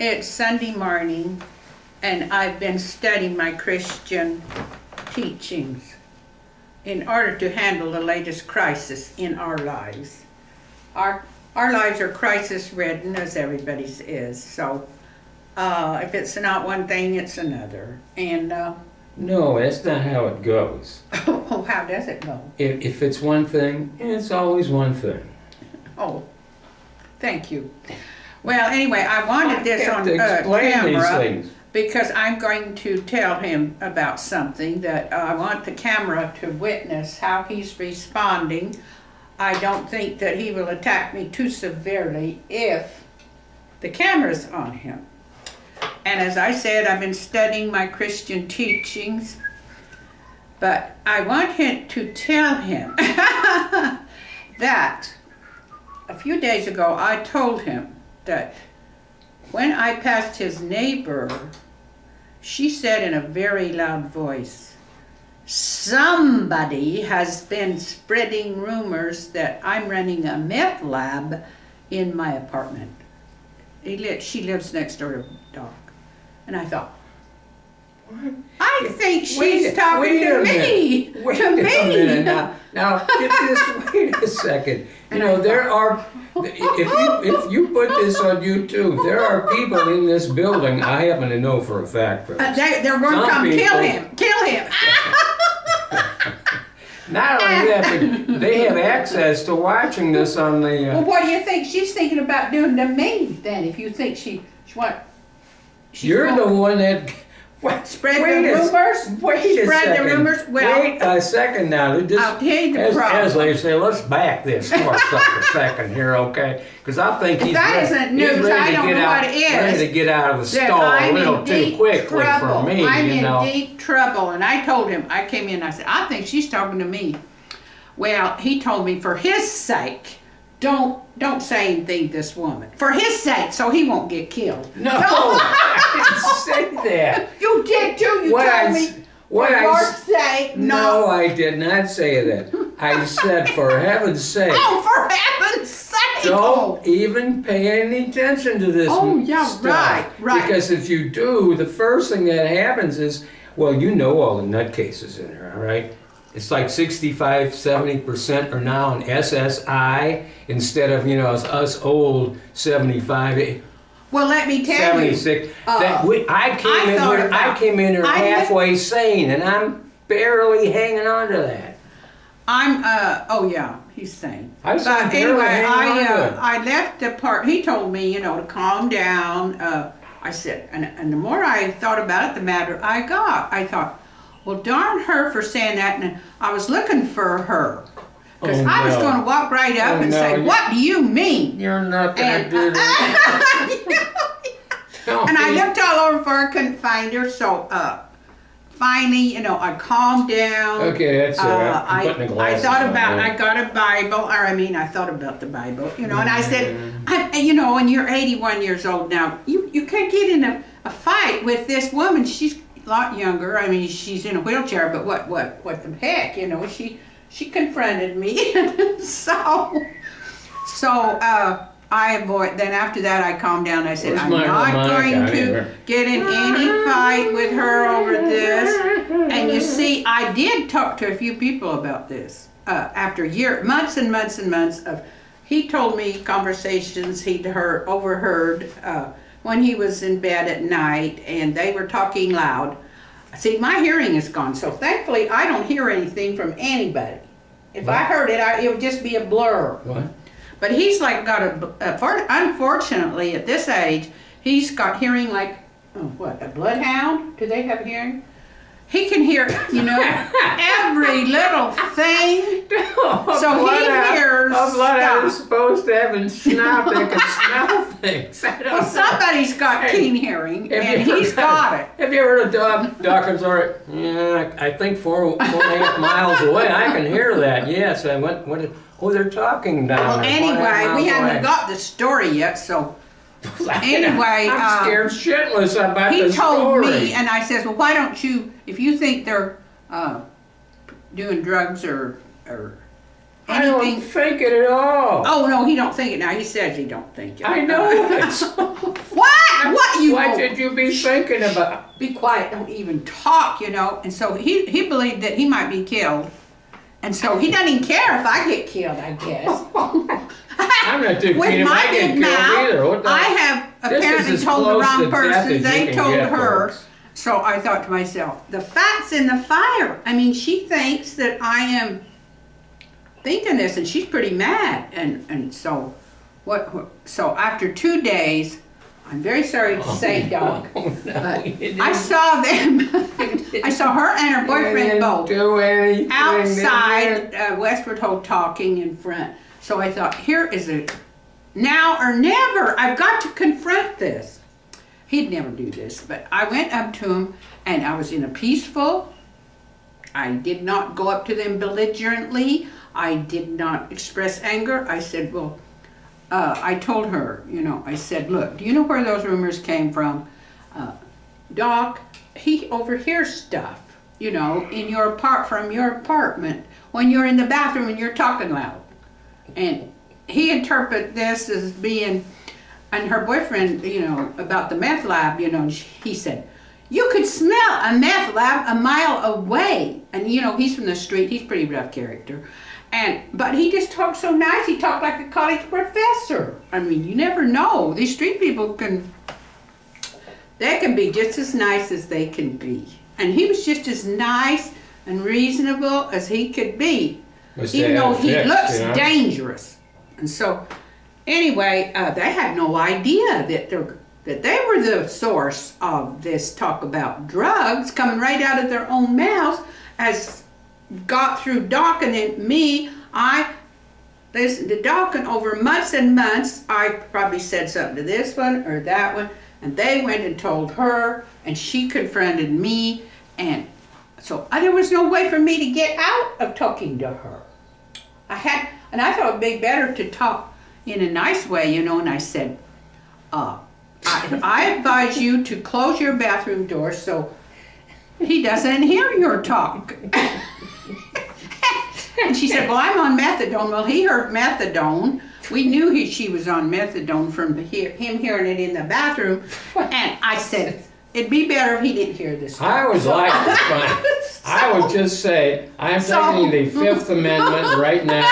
It's Sunday morning, and I've been studying my Christian teachings in order to handle the latest crisis in our lives. Our lives are crisis-ridden, as everybody's is. So if it's not one thing, it's another. And no, that's not how it goes. oh, how does it go? If it's one thing, it's always one thing. Oh, thank you. Well, anyway, I wanted this on camera because I'm going to tell him about something that I want the camera to witness how he's responding. I don't think that he will attack me too severely if the camera's on him. And as I said, I've been studying my Christian teachings, but I want him to tell him that a few days ago I told him that when I passed his neighbor, she said in a very loud voice, "Somebody has been spreading rumors that I'm running a meth lab in my apartment." She lives next door to Doc. And I thought, what? I think she's talking to me. Wait a minute now get this, wait a second. You know, there are, if you put this on YouTube, there are people in this building, I happen to know for a fact. They're going to come kill him. Kill him. Not only that, but they have access to watching this on the... Well, what do you think she's thinking about doing to me, then, if you think she what? You're the one that... Spread the rumors? Wait a second. The rumors? Well, wait a second now. I'll tell you the problem. As they say, let's back this for a second here, okay? Because I think he's ready to get out of the stall a little too quickly for me. I'm in deep trouble. And I told him, I came in and I said, I think she's talking to me. Well, he told me, for his sake, don't say anything to this woman. For his sake, so he won't get killed. No, I didn't say that. You did too. You told me, for your sake. No, I did not say that. I said, for heaven's sake. Oh, for heaven's sake. Don't even pay any attention to this stuff. Right. Because if you do, the first thing that happens is, well, you know all the nutcases in her, all right? It's like 65, 70% are now in SSI instead of, you know, us old 75. Well, let me tell 76. I came in here halfway sane, and I'm barely hanging on to that. Oh yeah, he's sane. But anyway, I left the part. He told me, you know, to calm down. I said, and the more I thought about it, the madder I got. I thought, well, darn her for saying that, and I was looking for her. Because I was going to walk right up and say, what do you mean? You're not going to do that. And I looked all over for her, couldn't find her, so finally, you know, I calmed down. Okay, that's it. I thought about, I got a Bible, I thought about the Bible, you know, and I said, you know, when you're 81 years old now, you can't get in a fight with this woman. She's a lot younger. I mean, she's in a wheelchair, but what the heck, you know, she confronted me. so I avoid, then after that I calmed down. I said, I'm not going to get in any fight with her over this. And you see, I did talk to a few people about this after months and months and months of, he told me conversations he'd overheard when he was in bed at night, and they were talking loud. See, my hearing is gone, so thankfully I don't hear anything from anybody. If I heard it, it would just be a blur. What? But he's like unfortunately at this age, he's got hearing like, a bloodhound? Do they have hearing? He can hear, you know, every little thing. So he hears stuff. A bloodhound is supposed to have a snout that can smell things. Well, somebody's got keen hearing, and he's got it. Have you heard a dog comes over? Yeah, I think 4.5 miles away. I can hear that. Yes, I went. They're talking down there. Well, anyway, we haven't got the story yet, so. Anyway, I'm scared shitless about the story. He told me, and I says, well, why don't you, if you think they're doing drugs or anything. I don't think it at all. Oh, no, he don't think it now. He says he don't think it. I know it. What? what should you be thinking about? Be quiet, don't even talk, you know. And so he believed that he might be killed. And so he doesn't even care if I get killed, I guess. I'm not too keen if I get killed either. I have apparently told the wrong person. They told her. So I thought to myself, the fat's in the fire. I mean, she thinks that I am thinking this, and she's pretty mad. And so so after 2 days, I'm very sorry to say, dog, but I saw them. I saw her and her boyfriend both outside Westward Ho talking in front. So I thought, here is a now or never. I've got to confront this. He'd never do this, but I went up to him, and I was in a peaceful. I did not go up to them belligerently. I did not express anger. I said, well, I told her, you know, I said, look, do you know where those rumors came from? Doc, he overhears stuff, you know, from your apartment when you're in the bathroom and you're talking loud. And he interpreted this as being, and her boyfriend, you know, about the meth lab, you know, and he said, you could smell a meth lab a mile away. And, you know, he's from the street. He's a pretty rough character. But he just talked so nice. He talked like a college professor. I mean, you never know. These street people they can be just as nice as they can be. And he was just as nice and reasonable as he could be, even though he looks dangerous. And so, anyway, they had no idea that they were the source of this talk about drugs coming right out of their own mouths, as got through Doc and then me. I listened to Doc, and over months and months, I probably said something to this one or that one, and they went and told her, and she confronted me, and so there was no way for me to get out of talking to her. And I thought it'd be better to talk in a nice way, you know, and I said, I advise you to close your bathroom door so he doesn't hear your talk. And she said, well, I'm on methadone. Well, he heard methadone. We knew she was on methadone from him hearing it in the bathroom. And I said, it'd be better if he didn't hear this. I always like to find. I would just say, I'm taking the Fifth Amendment right now.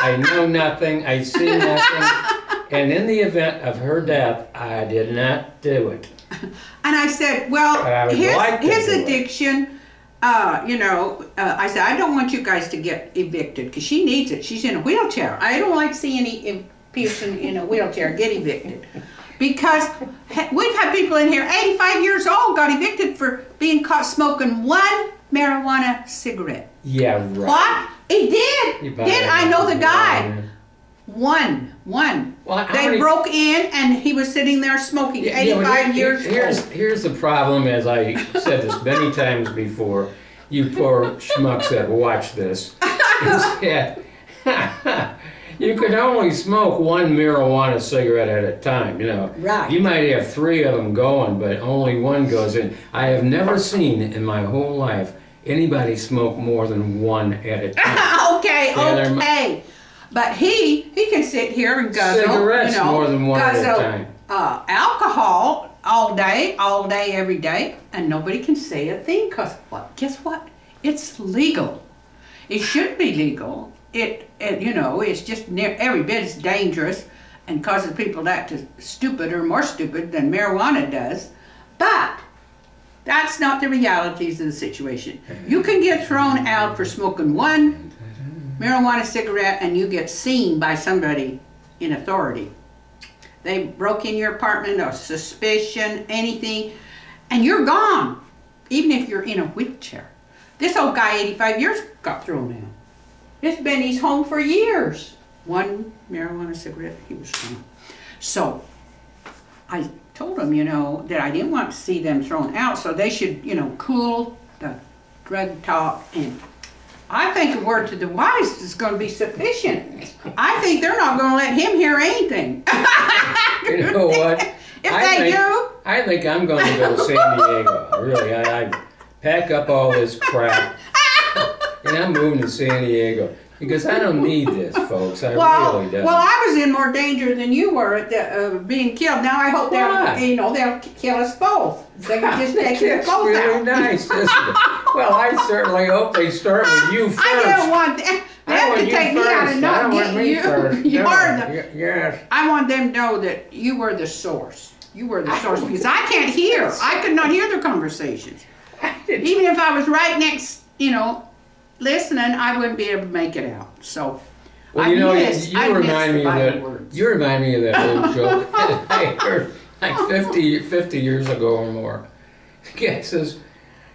I know nothing. I see nothing. And in the event of her death, I did not do it. And I said, well, his addiction, you know, I said, I don't want you guys to get evicted, because she needs it. She's in a wheelchair. I don't like seeing any person in a wheelchair get evicted. Because we've had people in here, 85 years old, got evicted for being caught smoking one marijuana cigarette. Yeah, right. What? He did. I know the guy. One. Well, they broke in, and he was sitting there smoking, 85 years old. Here's the problem, as I said this many times before. You poor schmucks that watch this. You could only smoke one marijuana cigarette at a time, you know. Right. You might have 3 of them going, but only one goes in. I have never seen in my whole life anybody smoke more than one at a time. Okay. But he can sit here and guzzle, cigarettes, you know, more than one guzzle, at a time. Alcohol all day, every day, and nobody can say a thing, because guess what? It's legal. It should be legal. It you know, it's just every bit as dangerous and causes people to act stupid or more stupid than marijuana does. But that's not the realities of the situation. You can get thrown out for smoking one marijuana cigarette, and you get seen by somebody in authority. They broke in your apartment, or suspicion, anything, and you're gone, even if you're in a wheelchair. This old guy, 85 years, got thrown out. He's home for years. One marijuana cigarette, he was gone. So I told him, you know, that I didn't want to see them thrown out, so they should, you know, cool the drug talk. And I think a word to the wise is going to be sufficient. I think they're not going to let him hear anything. You know what? I think I'm going to go to San Diego. Really, I pack up all this crap, and I'm moving to San Diego. Because I don't need this, folks. I really don't. Well, I was in more danger than you were at being killed. Now I hope they'll kill us both. They can just take us both really out. Nice, isn't it? Well, I certainly hope they start with you first. I don't want them. They have to take me out and not get you. Yes. I want them to know that you were the source. You were the source because I can't hear. I could not hear their conversations. Even if I was right next, listening, I wouldn't be able to make it out. So, well, you remind me of that old joke that I heard like 50 years ago or more. The guy says,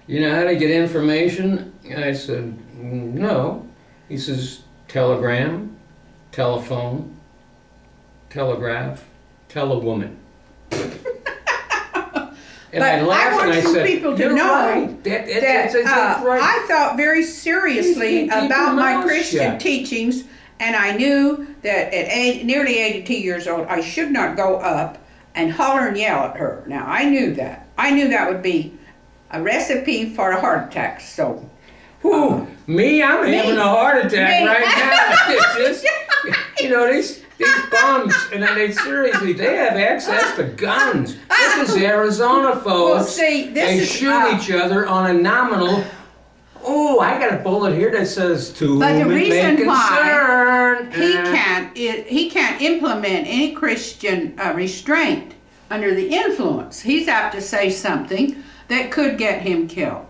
"You know how to get information?" And I said, "No." He says, "Telegram, telephone, telegraph, telewoman." And I laughed and I said, people to know right. That's right. I thought very seriously about my Christian teachings, and I knew that at nearly 82 years old, I should not go up and holler and yell at her. Now, I knew that. I knew that would be a recipe for a heart attack, so... Me? I'm having a heart attack right now. It's just, these bums, and they have access to guns. This is Arizona, folks. Well, see, they shoot each other on a nominal. Oh, I got a bullet here that says to but the reason why concern. he can't implement any Christian restraint under the influence. He's apt to say something that could get him killed.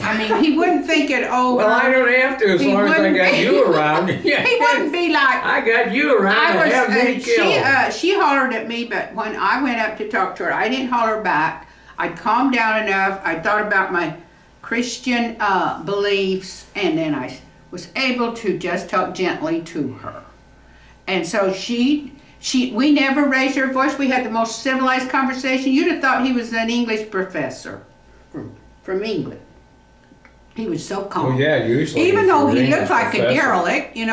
I mean, he wouldn't think it over. Well, I don't have to as long as I got you around. He wouldn't be like... I got you around to have me killed. She hollered at me, but when I went up to talk to her, I didn't holler back. I'd calmed down enough. I thought about my Christian beliefs, and then I was able to just talk gently to her. And so we never raised her voice. We had the most civilized conversation. You'd have thought he was an English professor from England. He was so calm. Well, yeah, usually. Even though he looked like a derelict, you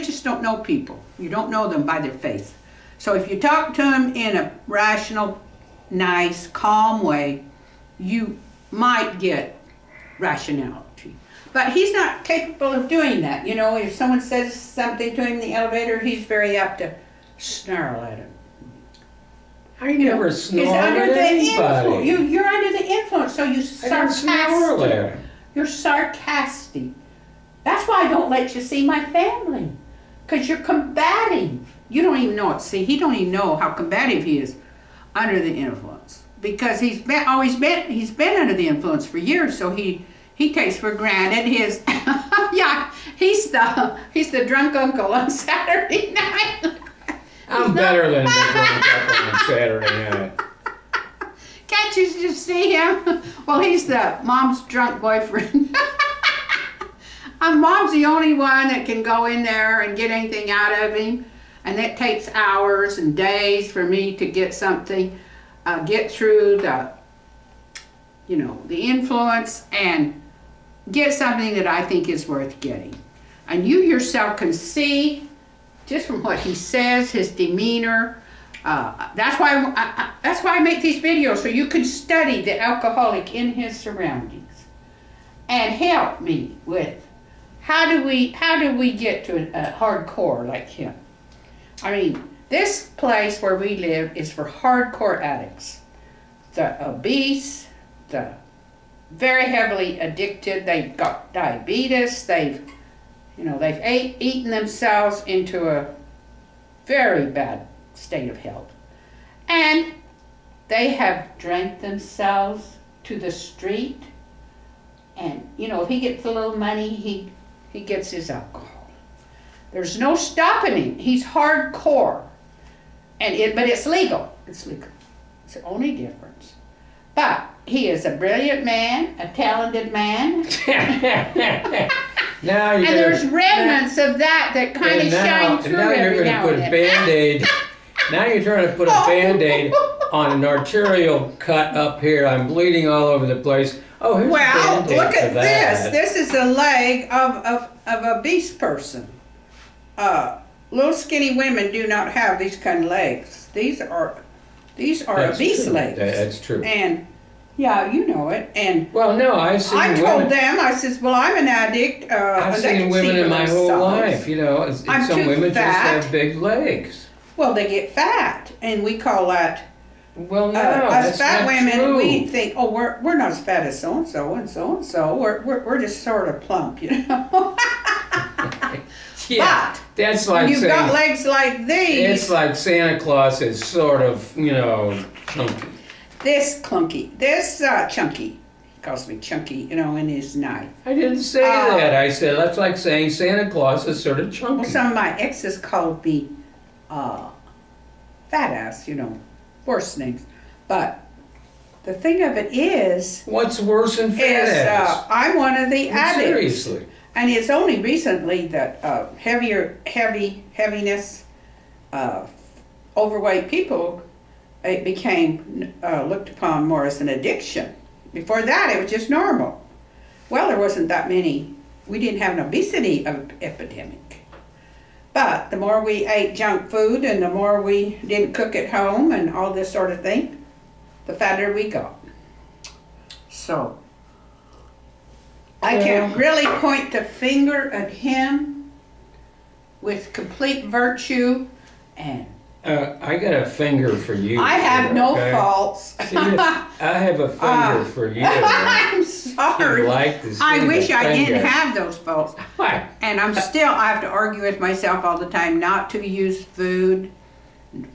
just don't know people. You don't know them by their faith. So if you talk to them in a rational, nice, calm way, you might get rationality. But he's not capable of doing that. If someone says something to him in the elevator, he's very apt to snarl at him. I never snarled at anybody. You're under the influence, so you're sarcastic. You're sarcastic. That's why I don't let you see my family, because you're combative. You don't even know it. See, he don't even know how combative he is under the influence, because he's been under the influence for years. So he takes for granted his he's the drunk uncle on Saturday night. I'm better than the drunk uncle on Saturday night. Can't you just see him? Well, he's the mom's drunk boyfriend. Mom's the only one that can go in there and get anything out of him. And it takes hours and days for me to get something, get through the influence and get something that I think is worth getting. And you yourself can see, just from what he says, his demeanor. That's why I make these videos, so you can study the alcoholic in his surroundings and help me with how do we get to a hardcore like him. I mean, this place where we live is for hardcore addicts, the obese, the very heavily addicted. They've got diabetes. They've eaten themselves into a very bad state of health. And they have drank themselves to the street. And, if he gets a little money, he gets his alcohol. There's no stopping him. He's hardcore. But it's legal. It's legal. It's the only difference. But he is a brilliant man, a talented man. And there's remnants of that kind of shine through every now and then. Now you're trying to put a Band-Aid on an arterial cut up here. I'm bleeding all over the place. Oh, here's a Band-Aid. Look at this. This is the leg of a obese person. Little skinny women do not have these kind of legs. These are obese legs. That's true. And Yeah, you know it. And well, no, I've seen I women. told them, I says, well, I'm an addict. I've seen women in my whole life, you know. I'm some too women fat. just have big legs. Well, they get fat, and we call that. Well, no, us that's fat not women, true. we think, oh, we're not as fat as so and so and so and so. We're just sort of plump, you know. Yeah, but that's like you've saying, got legs like these. it's like Santa Claus is sort of, you know, chunky. This clunky, this chunky. He calls me chunky, you know, in his knife. I didn't say that. I said that's like saying Santa Claus is sort of chunky. Well, some of my exes called me fat ass, you know, worse names. But the thing of it is, what's worse than fat ass? I'm one of the addicts. Seriously. And it's only recently that heaviness, overweight people, it became looked upon more as an addiction. Before that, it was just normal. Well, there wasn't that many. We didn't have an obesity epidemic. But the more we ate junk food and the more we didn't cook at home and all this sort of thing, the fatter we got. So I can really point the finger at him with complete virtue, and I got a finger for you. I have no faults. See, I have a finger for you. I'm sorry. Like to see I wish the I finger. didn't have those faults. Why? And I have to argue with myself all the time not to use food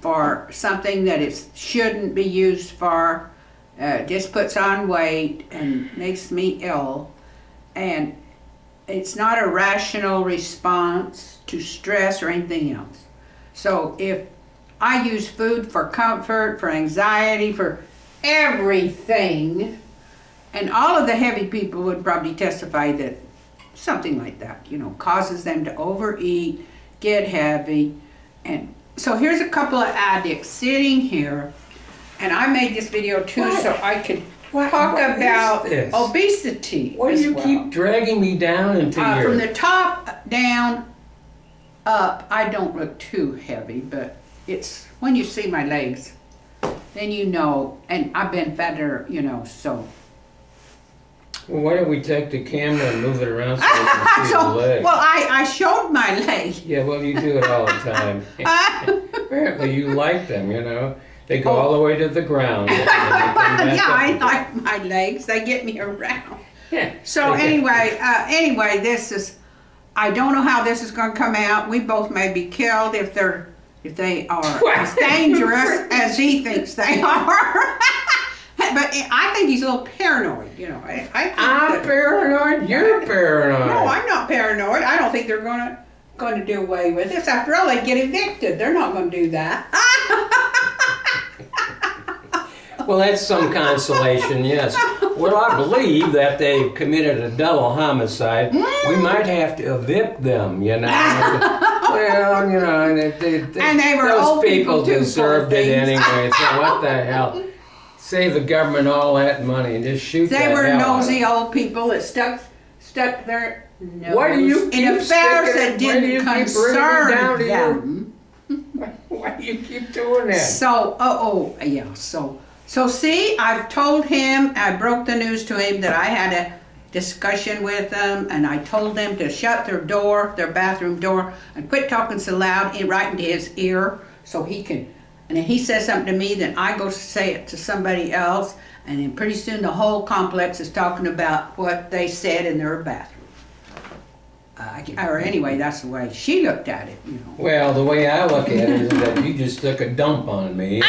for something that it shouldn't be used for. Just puts on weight and makes me ill. And it's not a rational response to stress or anything else. So if I use food for comfort, for anxiety, for everything, and all of the heavy people would probably testify that something like that, you know, causes them to overeat, get heavy. And so here's a couple of addicts sitting here, and I made this video too so I could talk about obesity. Why do you keep dragging me down into your... From the top down up, I don't look too heavy, but it's when you see my legs, then you know, and I've been fatter, you know, so. Well, why don't we take the camera and move it around so we can see the legs? Well, I showed my legs. Yeah, well, you do it all the time. Apparently you like them, you know. They go all the way to the ground. Yeah, I like my legs. They get me around. Yeah. So anyway, this is, I don't know how this is going to come out. We both may be killed if they are as dangerous as he thinks they are. But I think he's a little paranoid, you know. I'm paranoid? You're paranoid. No, I'm not paranoid. I don't think they're going to do away with this. After all, they get evicted. They're not going to do that. Well, that's some consolation, yes. Well, I believe that they've committed a double homicide. We might have to evict them, you know. Well, you know, and they were those old people too, deserved it anyway. So what the hell? Save the government all that money and just shoot They that were hell nosy out. old people that stuck their nose Why do you keep in affairs that sticking- why do you didn't keep bringing me concern down to them. Why do you keep doing that? So, yeah, so see, I've told him, I broke the news to him that I had a discussion with them, and I told them to shut their door, their bathroom door, and quit talking so loud right into his ear so he can, and then he says something to me, then I go say it to somebody else, and then pretty soon the whole complex is talking about what they said in their bathroom. Or anyway, that's the way she looked at it, you know. Well, the way I look at it is that you just took a dump on me.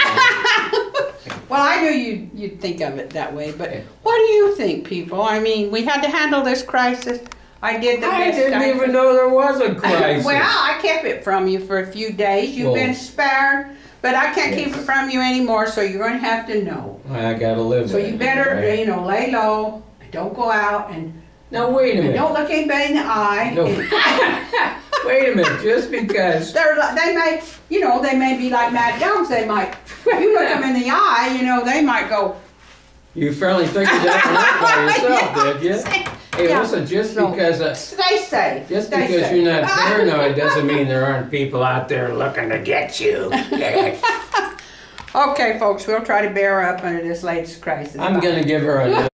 Well, I knew you'd think of it that way, but what do you think, people? I mean, we had to handle this crisis. I did the best I didn't even know there was a crisis. Well, I kept it from you for a few days. You've been spared, but I can't keep it from you anymore, so you're going to have to know. I gotta live. So you better, right? you know, lay low. Don't go out and. Now wait a minute. Don't look anybody in the eye. No. Wait a minute. Just because they may be like mad dogs. They might. You look them in the eye, you know, they might go. You fairly figured that one out by yourself, did you? Hey, listen, just because stay safe. Just because you're not paranoid doesn't mean there aren't people out there looking to get you. Get it? Okay, folks, we'll try to bear up under this latest crisis. I'm going to give her a